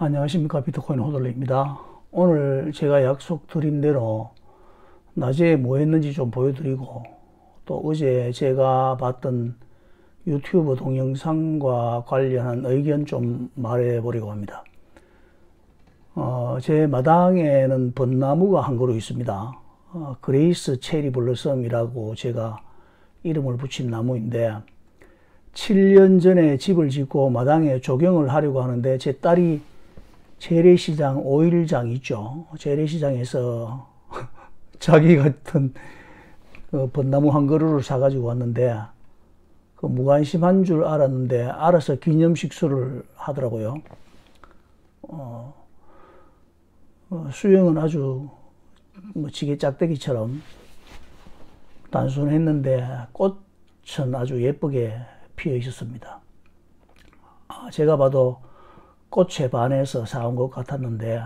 안녕하십니까. 비트코인 호들레입니다. 오늘 제가 약속드린 대로 낮에 뭐 했는지 좀 보여드리고, 또 어제 제가 봤던 유튜브 동영상과 관련한 의견 좀 말해보려고 합니다. 제 마당에는 벚나무가 한 그루 있습니다. 그레이스 체리 블러썸이라고 제가 이름을 붙인 나무인데, 7년 전에 집을 짓고 마당에 조경을 하려고 하는데, 제 딸이 재래시장 5일장 있죠. 재래시장에서 자기 같은 벚나무 한 그루를 사가지고 왔는데, 무관심한 줄 알았는데 알아서 기념식수를 하더라고요. 수영은 아주 지게 짝대기처럼 단순했는데 꽃은 아주 예쁘게 피어 있었습니다. 제가 봐도 꽃에 반해서 사온 것 같았는데,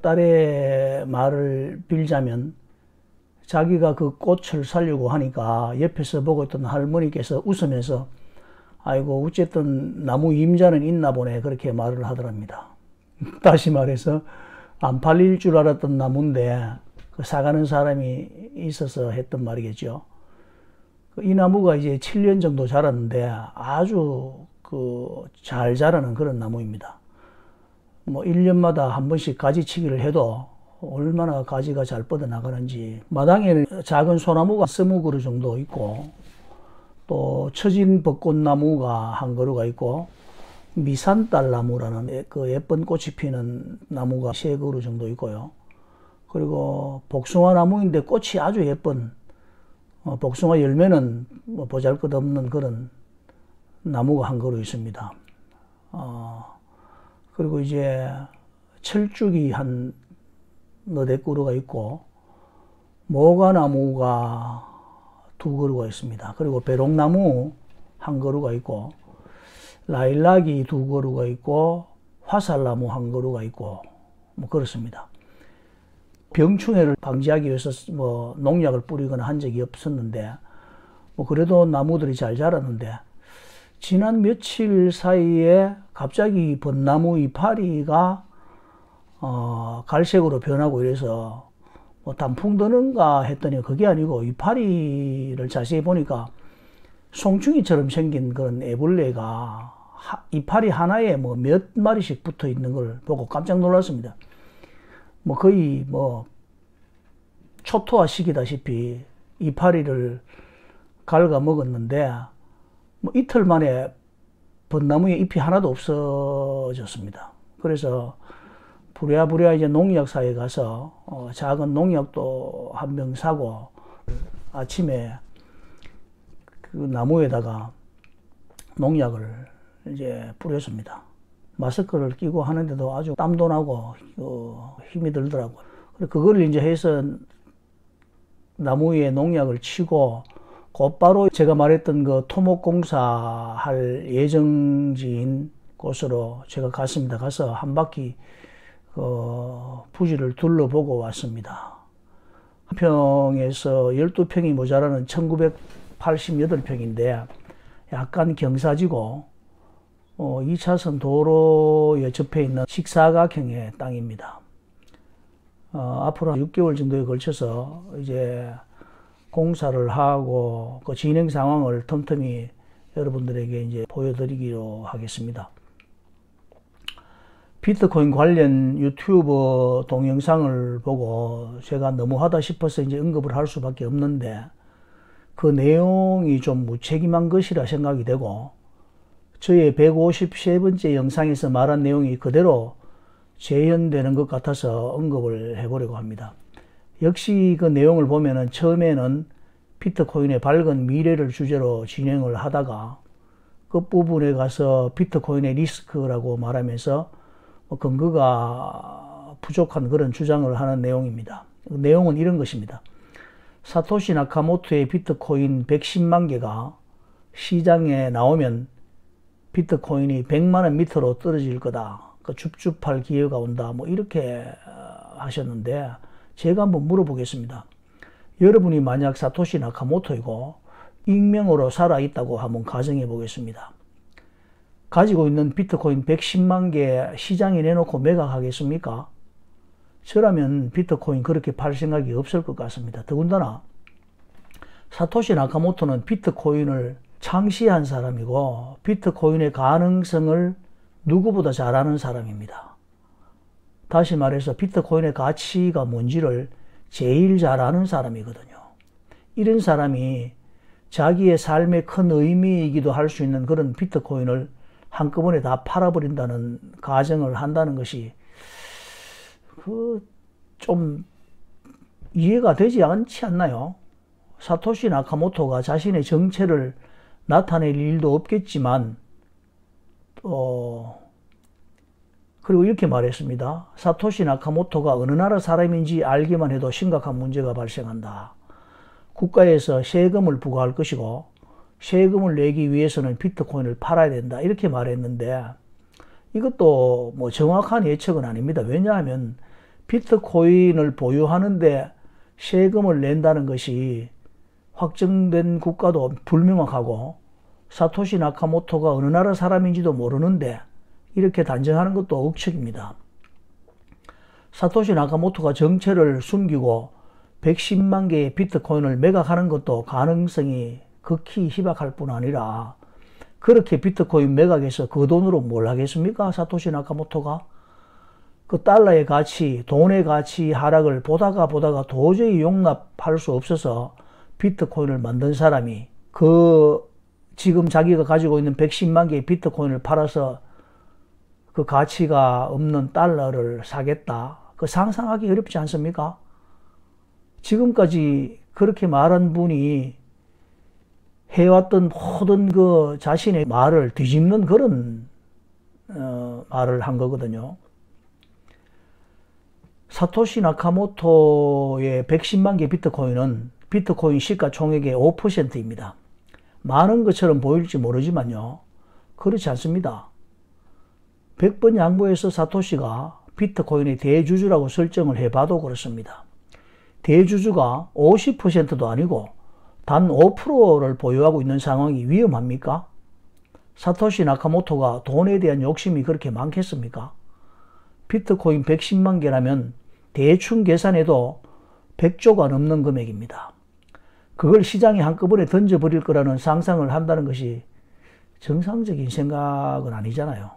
딸의 말을 빌자면 자기가 그 꽃을 사려고 하니까 옆에서 보고 있던 할머니께서 웃으면서 아이고 어쨌든 나무 임자는 있나 보네, 그렇게 말을 하더랍니다. 다시 말해서 안 팔릴 줄 알았던 나무인데 사가는 사람이 있어서 했던 말이겠죠. 이 나무가 이제 7년 정도 자랐는데 아주 잘 자라는 그런 나무입니다. 1년마다 한 번씩 가지치기를 해도 얼마나 가지가 잘 뻗어 나가는지. 마당에는 작은 소나무가 20그루 정도 있고, 또 처진 벚꽃나무가 한 그루가 있고, 미산딸나무라는 그 예쁜 꽃이 피는 나무가 3그루 정도 있고요. 그리고 복숭아 나무인데 꽃이 아주 예쁜, 복숭아 열매는 보잘것없는 그런 나무가 한 그루 있습니다. 그리고 이제 철쭉이 한 4-5그루가 있고, 모가나무가 2그루가 있습니다. 그리고 배롱나무 한 그루가 있고, 라일락이 2그루가 있고, 화살나무 한 그루가 있고, 그렇습니다. 병충해를 방지하기 위해서 농약을 뿌리거나 한 적이 없었는데, 그래도 나무들이 잘 자랐는데, 지난 며칠 사이에 갑자기 벚나무 이파리가 갈색으로 변하고 이래서 단풍 드는가 했더니 그게 아니고, 이파리를 자세히 보니까 송충이처럼 생긴 그런 애벌레가 이파리 하나에 몇 마리씩 붙어 있는 걸 보고 깜짝 놀랐습니다. 거의 초토화시키다시피 이파리를 갉아 먹었는데, 이틀 만에 벚나무에 잎이 하나도 없어졌습니다. 그래서 부랴부랴 이제 농약사에 가서 작은 농약도 한 병 사고, 아침에 그 나무에다가 농약을 이제 뿌렸습니다. 마스크를 끼고 하는데도 아주 땀도 나고 힘이 들더라고요. 그걸 이제 해서 나무에 농약을 치고 곧바로 제가 말했던 그 토목공사 할 예정지인 곳으로 제가 갔습니다. 가서 한 바퀴 부지를 둘러보고 왔습니다. 한 평에서 12평이 모자라는 1988평인데 약간 경사지고 2차선 도로에 접해 있는 직사각형의 땅입니다. 앞으로 한 6개월 정도에 걸쳐서 이제 공사를 하고 그 진행 상황을 틈틈이 여러분들에게 이제 보여드리기로 하겠습니다. 비트코인 관련 유튜브 동영상을 보고 제가 너무하다 싶어서 이제 언급을 할 수밖에 없는데, 그 내용이 좀 무책임한 것이라 생각이 되고, 저의 153번째 영상에서 말한 내용이 그대로 재현되는 것 같아서 언급을 해보려고 합니다. 역시 그 내용을 보면은 처음에는 비트코인의 밝은 미래를 주제로 진행을 하다가 끝부분에 가서 비트코인의 리스크라고 말하면서 근거가 부족한 그런 주장을 하는 내용입니다. 내용은 이런 것입니다. 사토시 나카모토의 비트코인 110만 개가 시장에 나오면 비트코인이 100만원 밑으로 떨어질 거다. 줍줍할 기회가 온다. 이렇게 하셨는데, 제가 한번 물어보겠습니다. 여러분이 만약 사토시 나카모토이고 익명으로 살아있다고 한번 가정해 보겠습니다. 가지고 있는 비트코인 110만 개 시장에 내놓고 매각하겠습니까? 저라면 비트코인 그렇게 팔 생각이 없을 것 같습니다. 더군다나 사토시 나카모토는 비트코인을 창시한 사람이고 비트코인의 가능성을 누구보다 잘 아는 사람입니다. 다시 말해서 비트코인의 가치가 뭔지를 제일 잘 아는 사람이거든요. 이런 사람이 자기의 삶의 큰 의미이기도 할 수 있는 그런 비트코인을 한꺼번에 다 팔아버린다는 가정을 한다는 것이 좀 이해가 되지 않지 않나요? 사토시 나카모토가 자신의 정체를 나타낼 일도 없겠지만 그리고 이렇게 말했습니다. 사토시 나카모토가 어느 나라 사람인지 알기만 해도 심각한 문제가 발생한다. 국가에서 세금을 부과할 것이고 세금을 내기 위해서는 비트코인을 팔아야 된다. 이렇게 말했는데 이것도 뭐 정확한 예측은 아닙니다. 왜냐하면 비트코인을 보유하는데 세금을 낸다는 것이 확정된 국가도 불명확하고 사토시 나카모토가 어느 나라 사람인지도 모르는데 이렇게 단정하는 것도 억측입니다. 사토시 나카모토가 정체를 숨기고 110만 개의 비트코인을 매각하는 것도 가능성이 극히 희박할 뿐 아니라 그렇게 비트코인 매각해서 그 돈으로 뭘 하겠습니까? 사토시 나카모토가 그 달러의 가치, 돈의 가치 하락을 보다가 도저히 용납할 수 없어서 비트코인을 만든 사람이 지금 자기가 가지고 있는 110만 개의 비트코인을 팔아서 그 가치가 없는 달러를 사겠다. 그 상상하기 어렵지 않습니까? 지금까지 그렇게 말한 분이 해왔던 모든 그 자신의 말을 뒤집는 그런 말을 한 거거든요. 사토시 나카모토의 110만 개 비트코인은 비트코인 시가총액의 5%입니다. 많은 것처럼 보일지 모르지만요. 그렇지 않습니다. 100번 양보해서 사토시가 비트코인의 대주주라고 설정을 해봐도 그렇습니다. 대주주가 50%도 아니고 단 5%를 보유하고 있는 상황이 위험합니까? 사토시 나카모토가 돈에 대한 욕심이 그렇게 많겠습니까? 비트코인 110만 개라면 대충 계산해도 100조가 넘는 금액입니다. 그걸 시장에 한꺼번에 던져버릴 거라는 상상을 한다는 것이 정상적인 생각은 아니잖아요.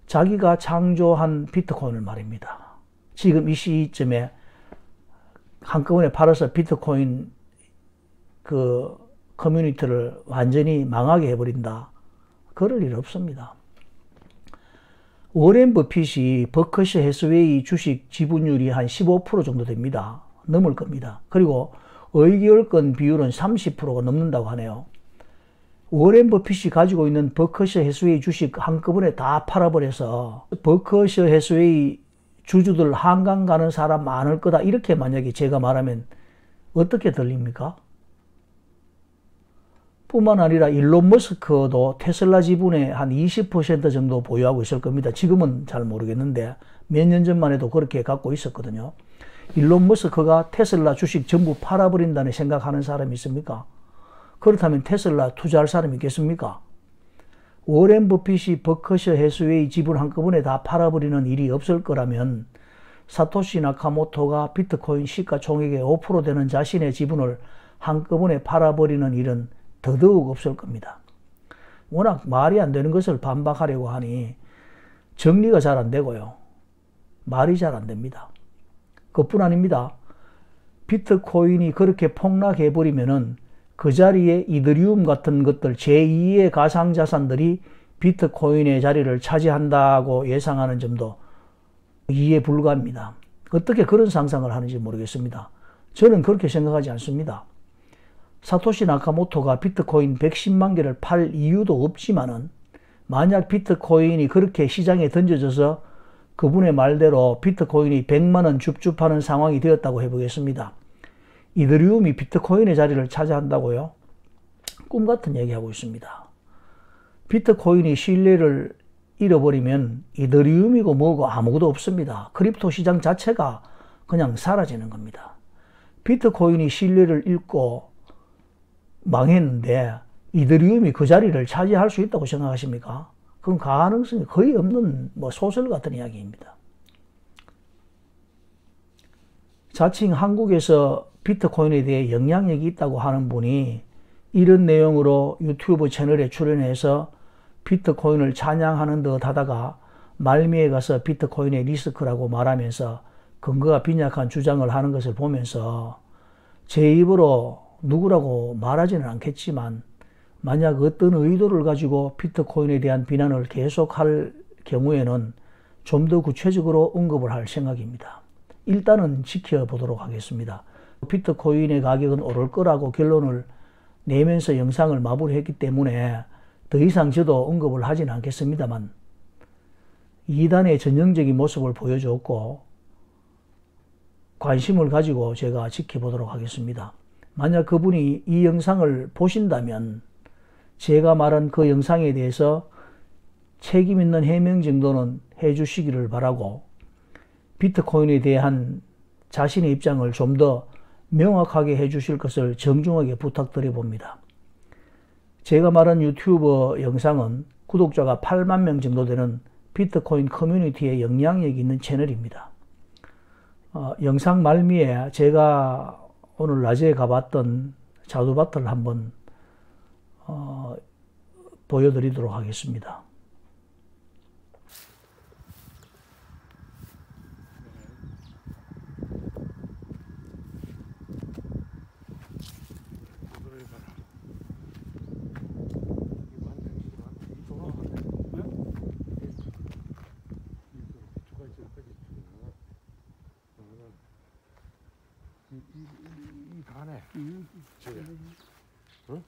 자기가 창조한 비트코인을 말입니다. 지금 이 시점에 한꺼번에 팔아서 비트코인 그 커뮤니티를 완전히 망하게 해버린다. 그럴 일 없습니다. 워렌 버핏이 버커셔 해스웨이 주식 지분율이 한 15% 정도 됩니다. 넘을 겁니다. 그리고 의결권 비율은 30%가 넘는다고 하네요. 워렌 버핏이 가지고 있는 버커셔 해스웨이 주식 한꺼번에 다 팔아버려서 버커셔 해스웨이 주주들 한강 가는 사람 많을 거다. 이렇게 만약에 제가 말하면 어떻게 들립니까? 뿐만 아니라 일론 머스크도 테슬라 지분의 한 20% 정도 보유하고 있을 겁니다. 지금은 잘 모르겠는데 몇 년 전만 해도 그렇게 갖고 있었거든요. 일론 머스크가 테슬라 주식 전부 팔아버린다는 생각하는 사람이 있습니까? 그렇다면 테슬라 투자할 사람이 있겠습니까? 워렌 버핏이 버커셔 해스웨이 지분 한꺼번에 다 팔아버리는 일이 없을 거라면 사토시 나카모토가 비트코인 시가총액의 5% 되는 자신의 지분을 한꺼번에 팔아버리는 일은 더더욱 없을 겁니다. 워낙 말이 안 되는 것을 반박하려고 하니 정리가 잘 안 되고요. 말이 잘 안 됩니다. 그뿐 아닙니다. 비트코인이 그렇게 폭락해버리면은 그 자리에 이더리움 같은 것들 제2의 가상자산들이 비트코인의 자리를 차지한다고 예상하는 점도 이해 불가합니다. 어떻게 그런 상상을 하는지 모르겠습니다. 저는 그렇게 생각하지 않습니다. 사토시 나카모토가 비트코인 110만 개를 팔 이유도 없지만은 만약 비트코인이 그렇게 시장에 던져져서 그분의 말대로 비트코인이 100만 원 줍줍하는 상황이 되었다고 해보겠습니다. 이더리움이 비트코인의 자리를 차지한다고요? 꿈같은 얘기하고 있습니다. 비트코인이 신뢰를 잃어버리면 이더리움이고 뭐고 아무것도 없습니다. 크립토 시장 자체가 그냥 사라지는 겁니다. 비트코인이 신뢰를 잃고 망했는데 이더리움이 그 자리를 차지할 수 있다고 생각하십니까? 그건 가능성이 거의 없는 뭐 소설 같은 이야기입니다. 자칭 한국에서 비트코인에 대해 영향력이 있다고 하는 분이 이런 내용으로 유튜브 채널에 출연해서 비트코인을 찬양하는 듯 하다가 말미에 가서 비트코인의 리스크라고 말하면서 근거가 빈약한 주장을 하는 것을 보면서 제 입으로 누구라고 말하지는 않겠지만 만약 어떤 의도를 가지고 비트코인에 대한 비난을 계속할 경우에는 좀 더 구체적으로 언급을 할 생각입니다. 일단은 지켜보도록 하겠습니다. 비트코인의 가격은 오를 거라고 결론을 내면서 영상을 마무리했기 때문에 더 이상 저도 언급을 하지는 않겠습니다만 이단의 전형적인 모습을 보여줬고 관심을 가지고 제가 지켜보도록 하겠습니다. 만약 그분이 이 영상을 보신다면 제가 말한 그 영상에 대해서 책임 있는 해명 정도는 해주시기를 바라고 비트코인에 대한 자신의 입장을 좀 더 명확하게 해주실 것을 정중하게 부탁드려 봅니다. 제가 말한 유튜브 영상은 구독자가 8만 명 정도 되는 비트코인 커뮤니티에 영향력이 있는 채널입니다. 영상 말미에 제가 오늘 낮에 가봤던 자두밭을 한번 보여드리도록 하겠습니다. 이 가네. 저게. 응?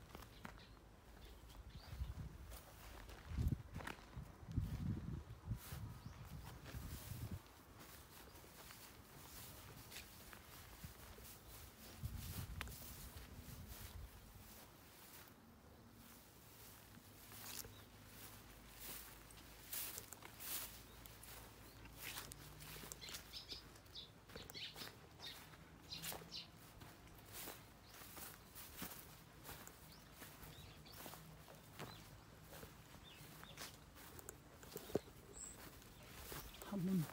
한번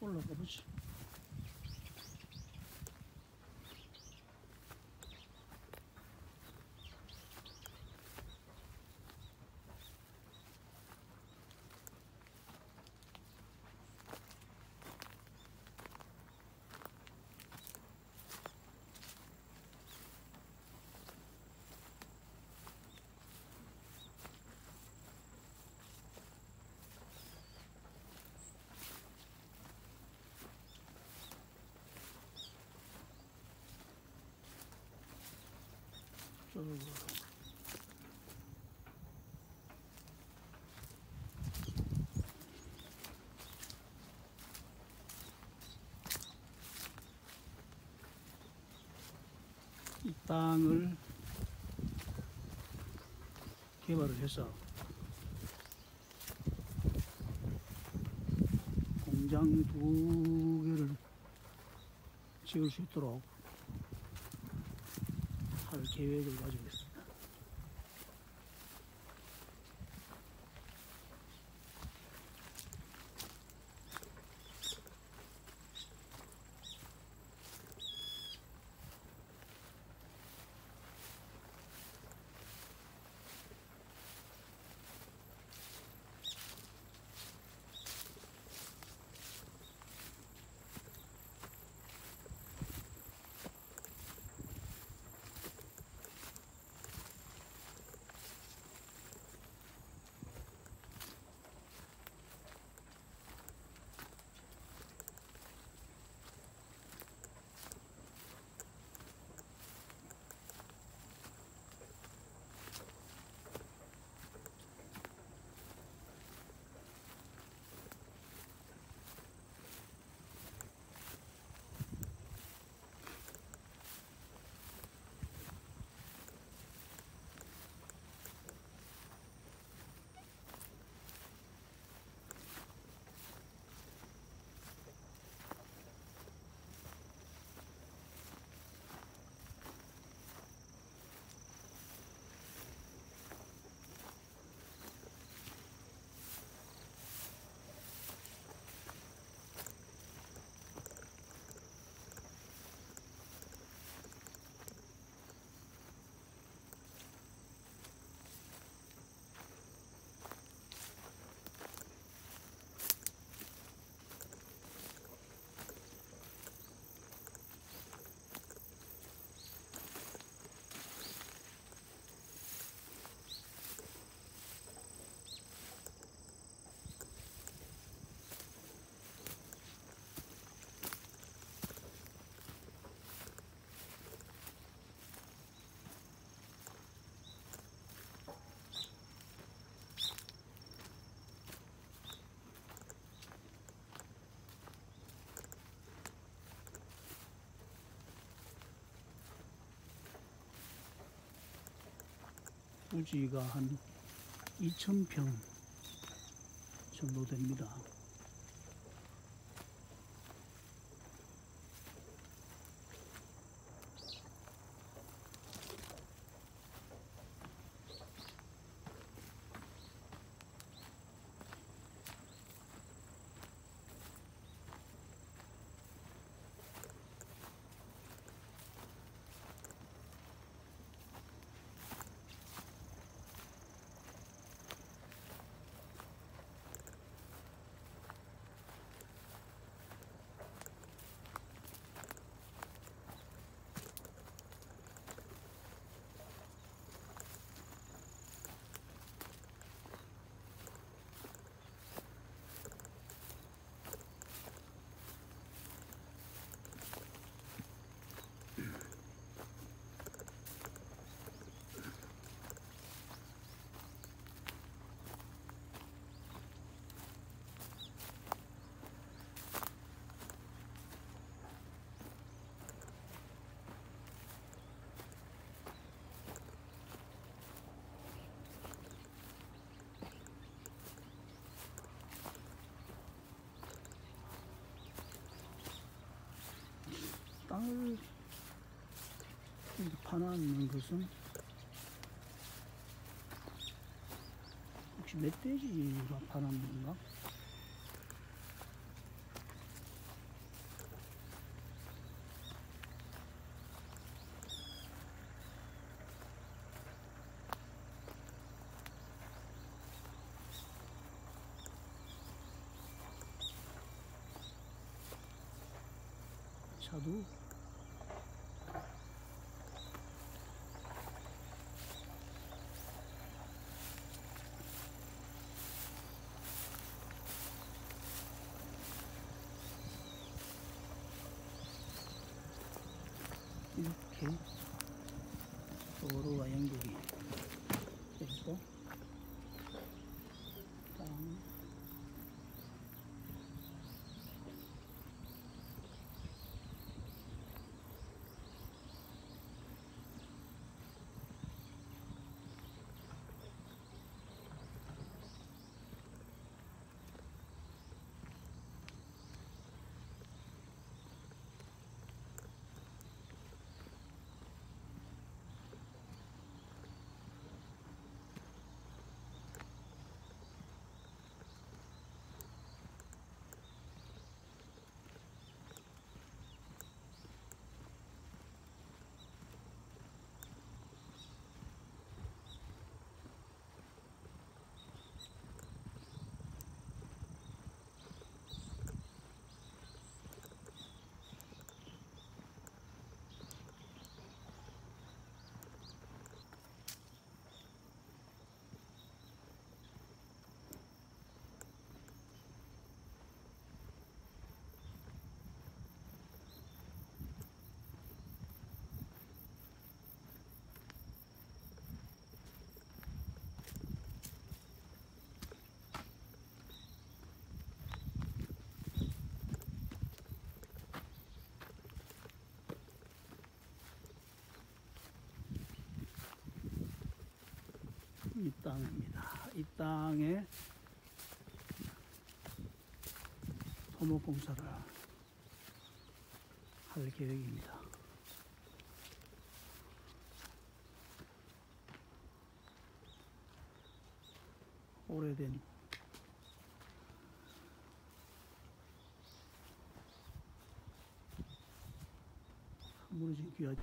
올라가 보지. 이 땅을 개발을 해서 공장 2개를 지을 수 있도록 할 계획을 가지고 있습니다. 주지가 한 2,000평 정도 됩니다. 땅을 이렇게 파놨는 것은 혹시 멧돼지가 파놨는 건가? 차도 이렇게 도로와 연결이 되고 땅 이 땅입니다. 이 땅에 토목 공사를 할 계획입니다. 오래된 무너진 귀하